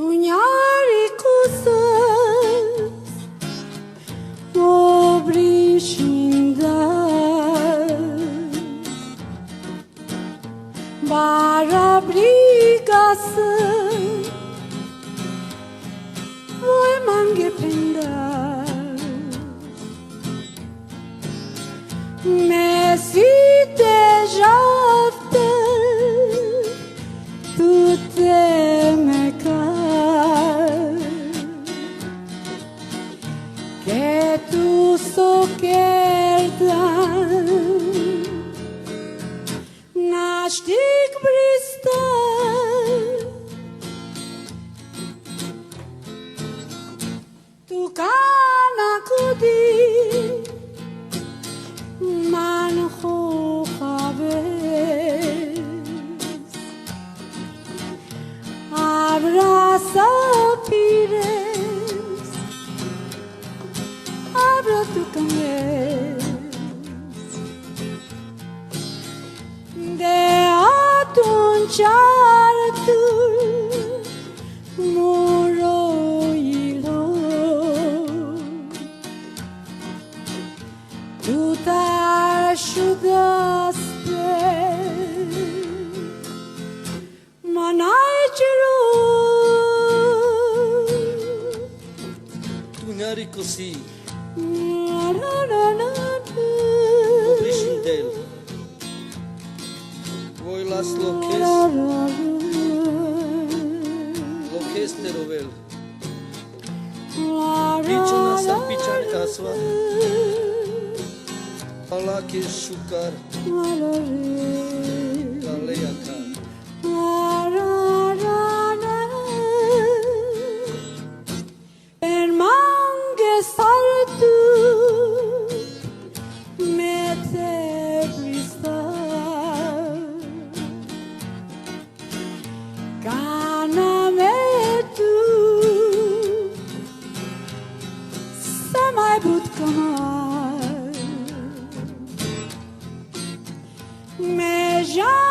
Tunjari kusës obrishindas Bara brigasës Voi mange prendas Mesite javte Tutte Mekav Che tu so kerdan Nashtik bristan Tu kana kudi Man خوابس Abraza pires Abra tu cames De atunci Artur Moroilor Tu t'ajudaste Manai Tunjari così, obrishindel. Voi las loques terovel. Pichana san pichan kaswa. Allah ke shukar. Kaleyaka. Permange saltu Mete bristar Kana metu Samai but kamar Meja